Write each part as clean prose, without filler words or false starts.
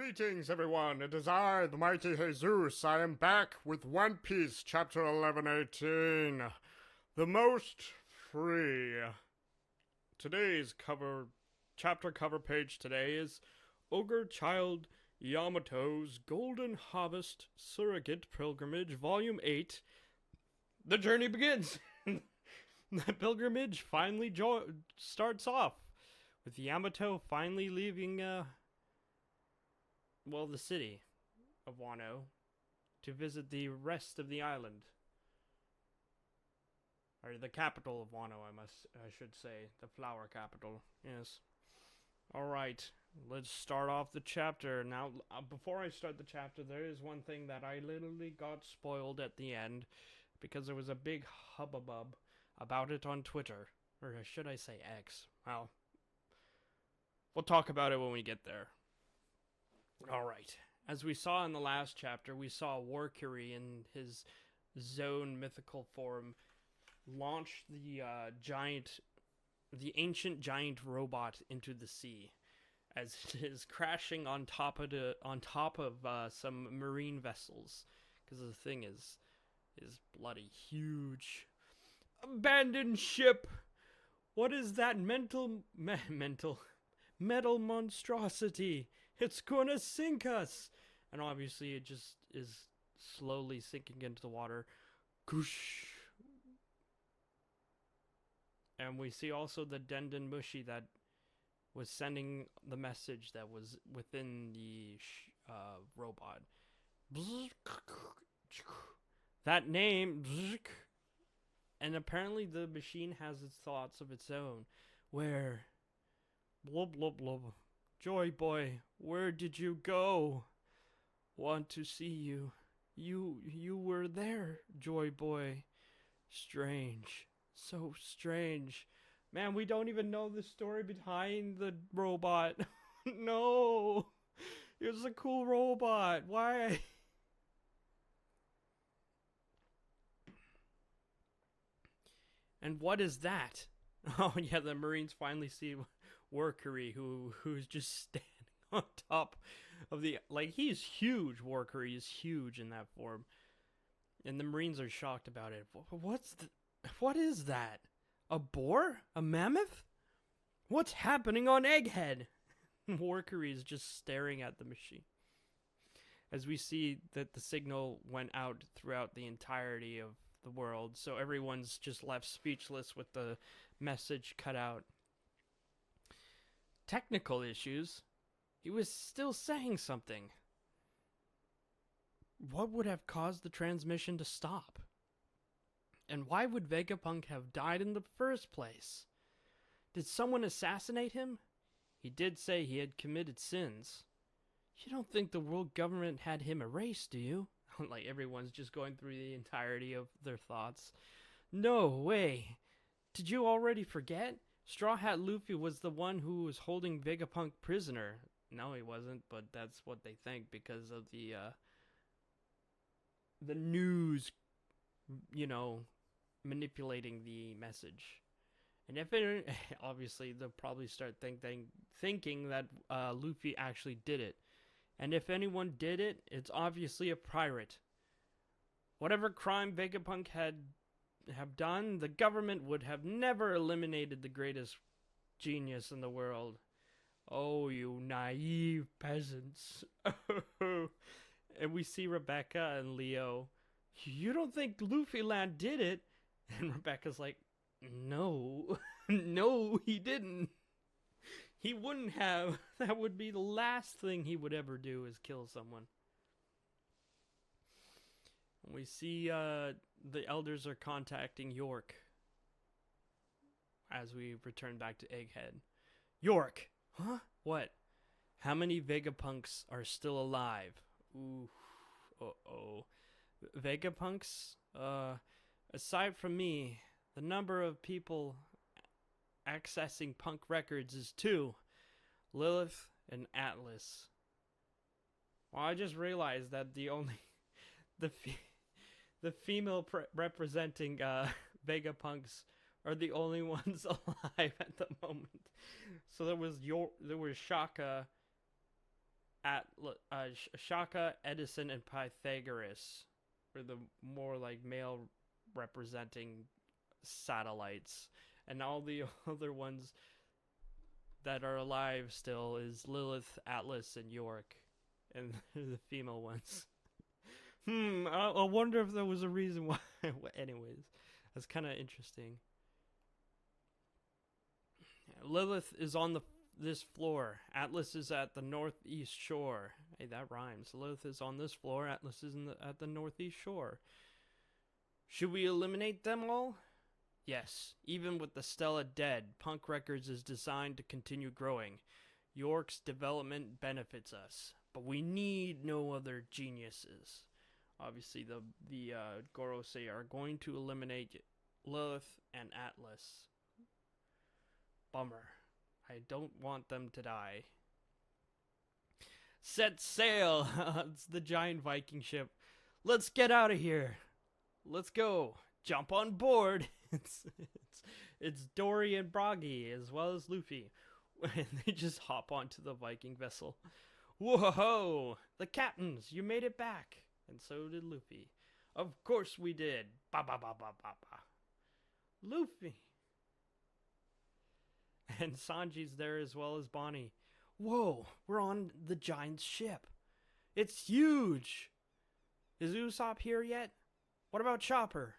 Greetings, everyone. It is I, the mighty Haysoos. I am back with One Piece, chapter 1118. The Most Free. Today's chapter cover page today is Ogre Child Yamato's Golden Harvest Surrogate Pilgrimage, Volume 8. The journey begins. The pilgrimage finally starts off with Yamato finally leaving, the city of Wano to visit the rest of the island. Or the capital of Wano, I should say. The flower capital, yes. Alright, let's start off the chapter. Now, before I start the chapter, there is one thing that I literally got spoiled at the end, because there was a big hubbub about it on Twitter. Or should I say X? Well, we'll talk about it when we get there. Alright, as we saw in the last chapter, we saw Warcury in his zone mythical form launch the ancient giant robot into the sea, as it is crashing on top of some marine vessels, because the thing is bloody huge. Abandoned ship! What is that metal monstrosity? It's gonna sink us! And obviously it just is slowly sinking into the water. Goosh! And we see also the Denden Mushi that was sending the message that was within the robot. That name... And apparently the machine has its thoughts of its own, where, blub blub blub, Joy Boy, where did you go? Want to see you. You were there, Joy Boy. Strange, so strange. Man, we don't even know the story behind the robot. No, it was a cool robot. Why? And what is that? Oh yeah, the Marines finally see Warcury, who's just standing on top of the... Like, he's huge, Warcury is huge in that form. And the Marines are shocked about it. What is that? A boar? A mammoth? What's happening on Egghead? Warcury is just staring at the machine. As we see that the signal went out throughout the entirety of the world, so everyone's just left speechless with the message cut out. Technical issues? He was still saying something. What would have caused the transmission to stop? And why would Vegapunk have died in the first place? Did someone assassinate him? He did say he had committed sins. You don't think the world government had him erased, do you? Like, everyone's just going through the entirety of their thoughts. No way. Did you already forget? Straw Hat Luffy was the one who was holding Vegapunk prisoner. No, he wasn't, but that's what they think because of the news, manipulating the message. And if it, obviously, they'll probably start thinking that Luffy actually did it. And if anyone did it, it's obviously a pirate. Whatever crime Vegapunk have done, the government would have never eliminated the greatest genius in the world. Oh, you naive peasants. And we see Rebecca and Leo. You don't think Luffy Land did it? And Rebecca's like, no. No, he didn't. He wouldn't have. That would be the last thing he would ever do, is kill someone. We see the elders are contacting York as we return back to Egghead. York! Huh? What? How many Vegapunks are still alive? Ooh. Uh-oh. Vegapunks? Aside from me, the number of people accessing Punk Records is 2. Lilith and Atlas. Well, I just realized that the female representing Vegapunks are the only ones alive at the moment. So there was Shaka, Shaka, Edison, and Pythagoras were the more like male representing satellites, and all the other ones that are alive still is Lilith, Atlas, and York, and the female ones. I wonder if there was a reason why. Anyways, that's kind of interesting. Lilith is on this floor. Atlas is at the northeast shore. Hey, that rhymes. Lilith is on this floor. Atlas is at the northeast shore. Should we eliminate them all? Yes. Even with the Stella dead, Punk Records is designed to continue growing. York's development benefits us, but we need no other geniuses. Obviously, the Gorosei are going to eliminate Lilith and Atlas. Bummer. I don't want them to die. Set sail! It's the giant Viking ship. Let's get out of here. Let's go. Jump on board. It's Dory and Bragi as well as Luffy. And they just hop onto the Viking vessel. Whoa! The captains, you made it back. And so did Luffy. Of course we did. Ba ba ba ba ba ba. Luffy. And Sanji's there as well as Bonnie. Whoa, we're on the giant ship. It's huge. Is Usopp here yet? What about Chopper?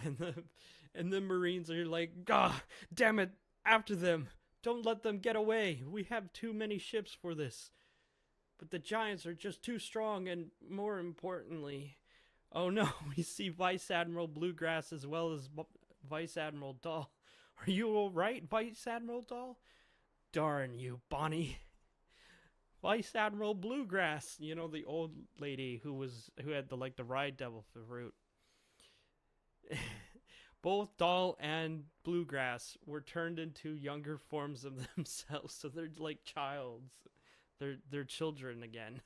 And the Marines are like, God damn it, after them. Don't let them get away. We have too many ships for this. But the giants are just too strong, and more importantly, oh no, we see Vice Admiral Bluegrass as well as Vice Admiral Dahl. Are you alright, Vice Admiral Dahl? Darn you, Bonnie. Vice Admiral Bluegrass, you know, the old lady who had the ride devil fruit. Both Dahl and Bluegrass were turned into younger forms of themselves, so they're like childs. They're children again.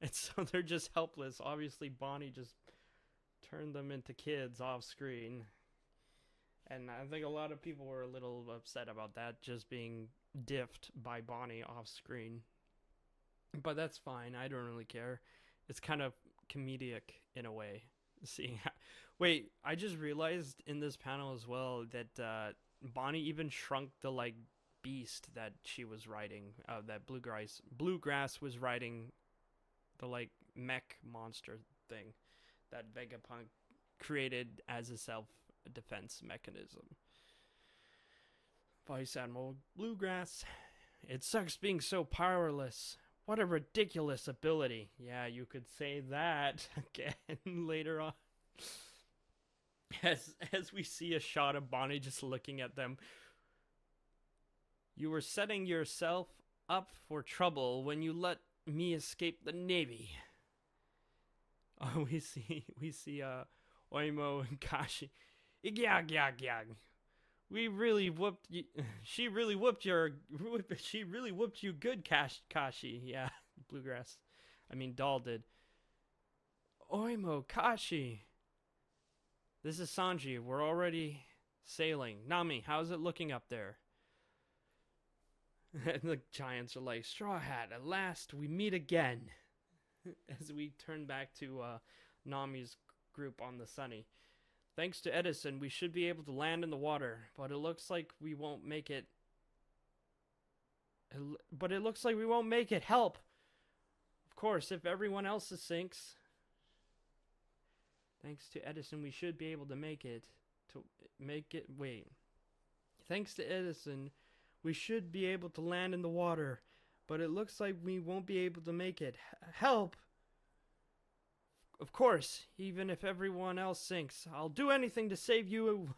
And so they're just helpless. Obviously, Bonnie just turned them into kids off screen. And I think a lot of people were a little upset about that, just being diffed by Bonnie off screen. But that's fine. I don't really care. It's kind of comedic in a way. Seeing how... Wait, I just realized in this panel as well that Bonnie even shrunk the beast that she was riding, that Bluegrass was riding, the mech monster thing that Vegapunk created as a self-defense mechanism. Vice Admiral Bluegrass, it sucks being so powerless. What a ridiculous ability. Yeah, you could say that again later on. As we see a shot of Bonnie just looking at them. You were setting yourself up for trouble when you let me escape the Navy. Oh, we see Oimo and Kashi. Yag. We really whooped you. She really whooped you good, Kashi. Yeah, Bluegrass. I mean, Dahl did. Oimo, Kashi. This is Sanji. We're already sailing. Nami, how's it looking up there? And the giants are like, Straw Hat, at last we meet again. As we turn back to Nami's group on the Sunny. Thanks to Edison, we should be able to land in the water, but it looks like we won't make it. Help! Of course, if everyone else sinks. Thanks to Edison, we should be able to make it. Thanks to Edison, we should be able to land in the water, but it looks like we won't be able to make it. Help! Of course, even if everyone else sinks, I'll do anything to save you,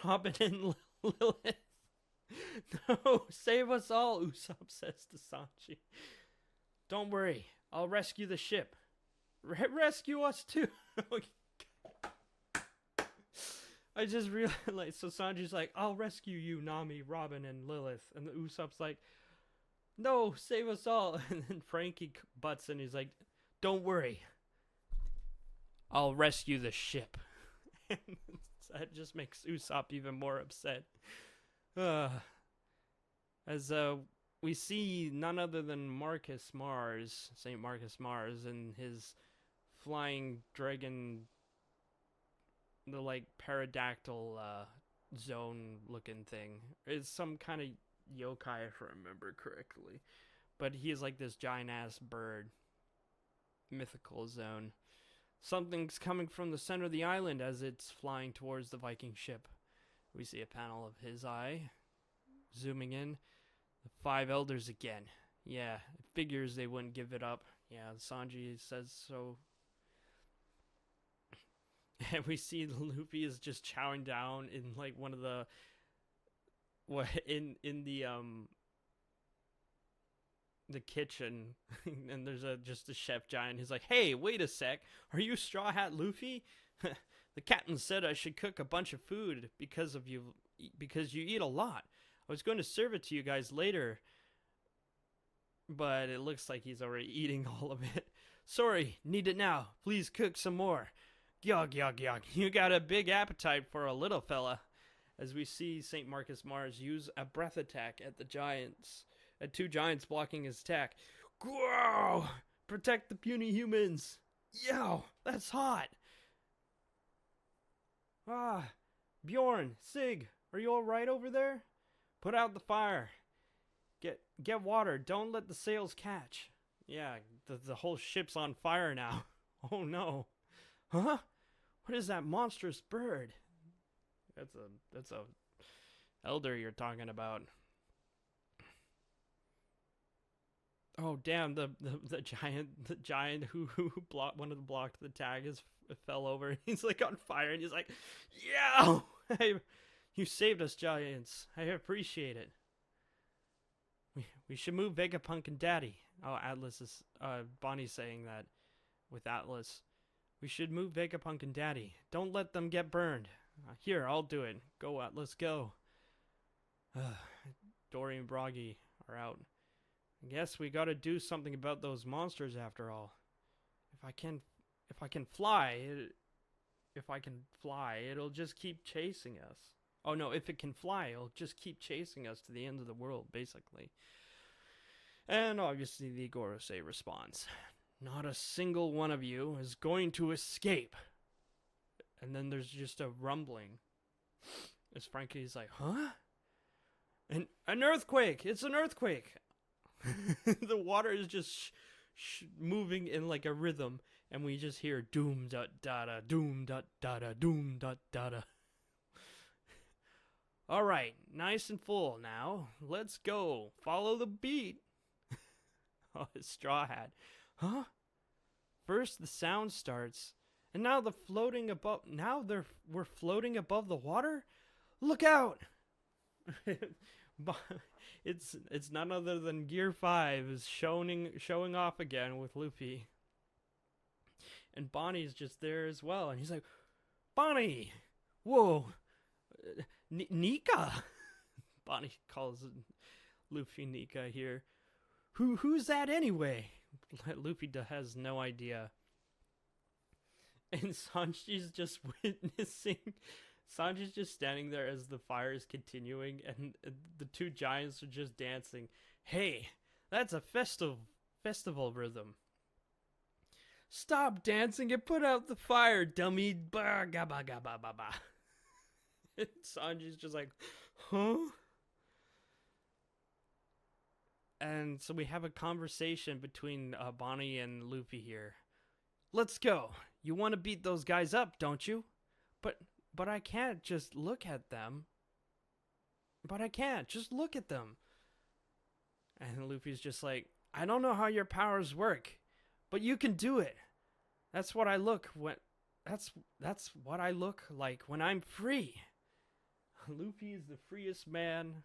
Robin and Lilith. No, save us all, Usopp says to Sanji. Don't worry, I'll rescue the ship. Rescue us too. I just realized, so Sanji's like, I'll rescue you, Nami, Robin, and Lilith. And Usopp's like, no, save us all. And then Frankie butts in, he's like, don't worry. I'll rescue the ship. That just makes Usopp even more upset. As we see none other than Marcus Mars, St. Marcus Mars, and his flying dragon, the like pterodactyl zone looking thing. It's some kind of yokai, if I remember correctly. But he is like this giant ass bird. Mythical zone. Something's coming from the center of the island as it's flying towards the Viking ship. We see a panel of his eye. Zooming in. The 5 elders again. Yeah, it figures they wouldn't give it up. Yeah, Sanji says so. And we see Luffy is just chowing down in like one of the in the kitchen, and there's just a chef giant. He's like, "Hey, wait a sec. Are you Straw Hat Luffy? The captain said I should cook a bunch of food because you eat a lot. I was going to serve it to you guys later, but it looks like he's already eating all of it. Sorry, need it now. Please cook some more. Yog, yog, yog. You got a big appetite for a little fella." As we see St. Marcus Mars use a breath attack at the giants, at 2 giants blocking his attack. Grow! Protect the puny humans. Yow, that's hot. Bjorn, Sig, are you all right over there? Put out the fire. Get water. Don't let the sails catch. Yeah, the whole ship's on fire now. Oh no. Huh? What is that monstrous bird? That's a elder you're talking about. Oh damn, the giant who wanted to block the tag fell over. He's like on fire and he's like, "Yeah, hey, you saved us, giants. I appreciate it. We should move Vegapunk and Daddy." Oh, Atlas is Bonnie's saying that with Atlas. We should move Vegapunk and Daddy. Don't let them get burned. Here, I'll do it. Go, Atlas, go. Dory and Broggy are out. I guess we gotta do something about those monsters after all. If I can fly, it'll just keep chasing us. Oh no, if it can fly, it'll just keep chasing us to the end of the world, basically. And obviously the Gorosei responds, "Not a single one of you is going to escape." And then there's just a rumbling. As Frankie's like, "Huh? An earthquake! It's an earthquake!" The water is just moving in like a rhythm, and we just hear doom da da da, doom da da da, doom da da da. All right, nice and full now. Let's go. Follow the beat. Oh, it's Straw Hat. Huh? First the sound starts, and now we're floating above the water? Look out! It's none other than Gear 5 is showing off again with Luffy. And Bonnie's just there as well, and he's like, "Bonnie! Whoa! Nika!" Bonnie calls Luffy Nika here. Who's that anyway? Luffy has no idea. And Sanji's just witnessing. Sanji's just standing there as the fire is continuing, and the 2 giants are just dancing. Hey, that's a festival rhythm. Stop dancing and put out the fire, dummy. Ba ga ba ga ba ba ba. And Sanji's just like, huh? And so we have a conversation between Bonnie and Luffy here. Let's go. You want to beat those guys up, don't you? But I can't just look at them. Just look at them. And Luffy's just like, I don't know how your powers work, but you can do it. That's what I look like when I'm free. Luffy is the freest man.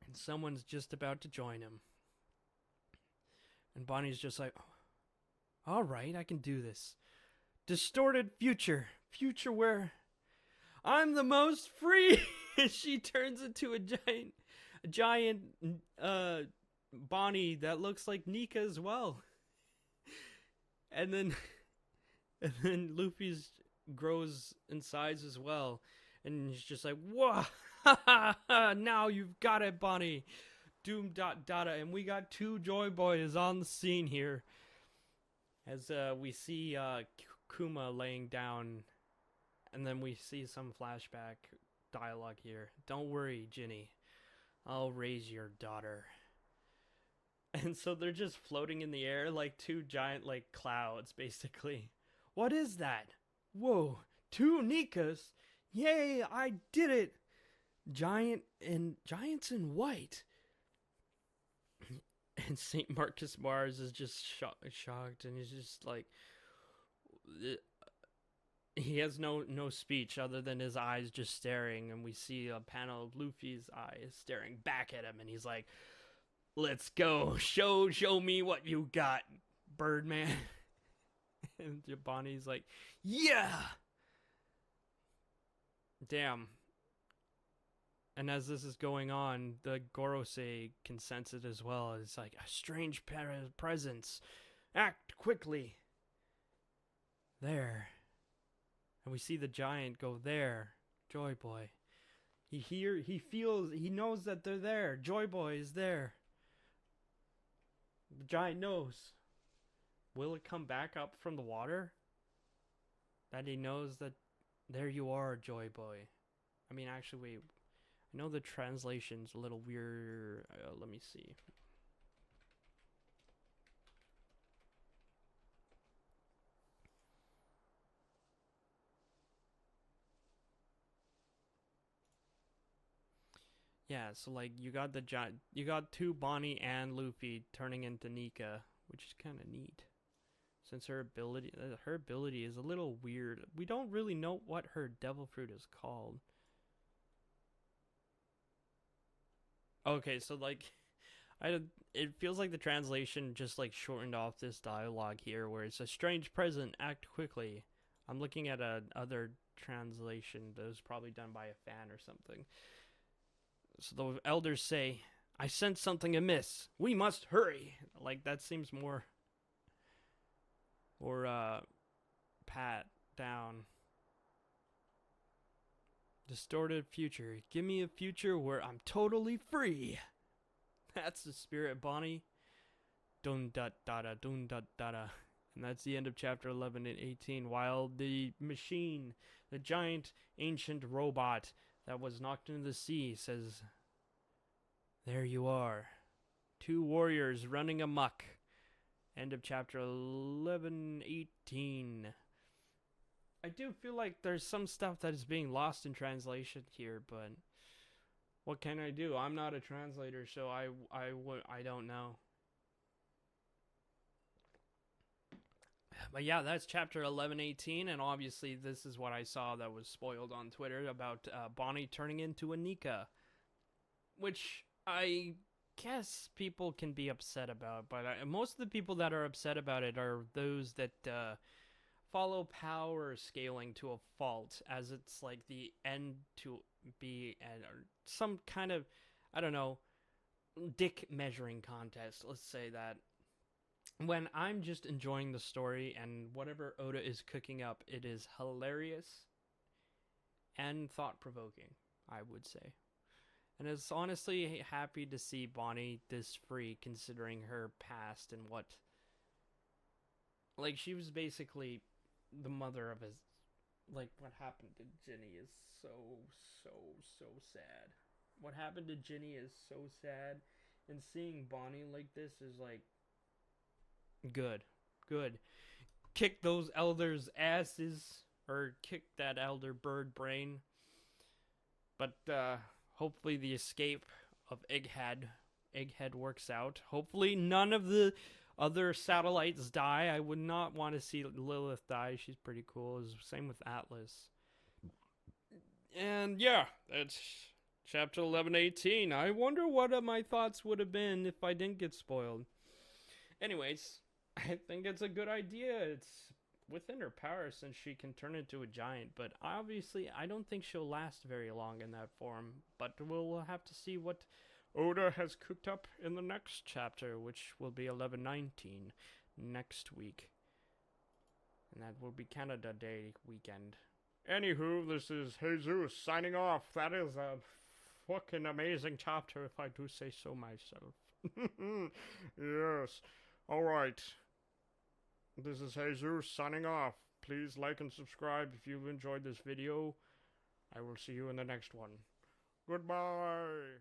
And someone's just about to join him. And Bonnie's just like, all right, I can do this. Distorted future where I'm the most free. She turns into a giant Bonnie that looks like Nika as well. And then Luffy's grows in size as well, and he's just like, whoa. Ha ha ha! Now you've got it, Bonnie. Doom dot data, and we got two Joy Boys on the scene here. As we see Kuma laying down, and then we see some flashback dialogue here. Don't worry, Ginny. I'll raise your daughter. And so they're just floating in the air like two giant like clouds, basically. What is that? Whoa, two Nikas? Yay, I did it! Giants in white. And St. Marcus Mars is just shocked, and he's just like, he has no speech other than his eyes just staring, and we see a panel of Luffy's eyes staring back at him, and he's like, let's go, show me what you got, Birdman. And Bonnie's like, yeah! Damn. And as this is going on, the Gorosei can sense it as well. It's like, a strange presence. Act quickly. There. And we see the giant go there. Joy Boy. He knows that they're there. Joy Boy is there. The giant knows. Will it come back up from the water? That he knows that there you are, Joy Boy. I mean, actually, wait. I know the translation's a little weird. Let me see. Yeah, so like you got two Bonnie and Luffy turning into Nika, which is kind of neat. Since her ability is a little weird. We don't really know what her devil fruit is called. Okay, so like, it feels like the translation just like shortened off this dialogue here, where it's a strange present, act quickly. I'm looking at other translation that was probably done by a fan or something. So the elders say, I sense something amiss. We must hurry. Like, that seems more, or pat down. Distorted future. Give me a future where I'm totally free. That's the spirit, Bonnie. Dun dut dada, dun dut dada. And that's the end of chapter 11 and 18. While the machine, the giant ancient robot that was knocked into the sea, says, there you are. Two warriors running amok. End of chapter 11, 18. I do feel like there's some stuff that is being lost in translation here, but what can I do? I'm not a translator, so I don't know. But yeah, that's chapter 11-18, and obviously this is what I saw that was spoiled on Twitter about Bonnie turning into a Nika, which I guess people can be upset about, but most of the people that are upset about it are those that follow power scaling to a fault, as it's like the end to be or some kind of, I don't know, dick measuring contest, let's say that. When I'm just enjoying the story and whatever Oda is cooking up, it is hilarious and thought-provoking, I would say. And it's honestly happy to see Bonnie this free, considering her past and what, like, she was basically the mother of his, like, what happened to Ginny is so sad. What happened to Ginny is so sad, and seeing Bonnie like this is like, good. Kick those elders' asses, or kick that elder bird brain. But hopefully the escape of Egghead works out. Hopefully none of the other satellites die. I would not want to see Lilith die. She's pretty cool. Same with Atlas. And yeah, that's chapter 11-18. I wonder what my thoughts would have been if I didn't get spoiled. Anyways, I think it's a good idea. It's within her power since she can turn into a giant, but obviously I don't think she'll last very long in that form. But we'll have to see what Oda has cooked up in the next chapter, which will be 11-19 next week. And that will be Canada Day weekend. Anywho, this is Haysoos signing off. That is a fucking amazing chapter, if I do say so myself. Yes. Alright. This is Haysoos signing off. Please like and subscribe if you've enjoyed this video. I will see you in the next one. Goodbye.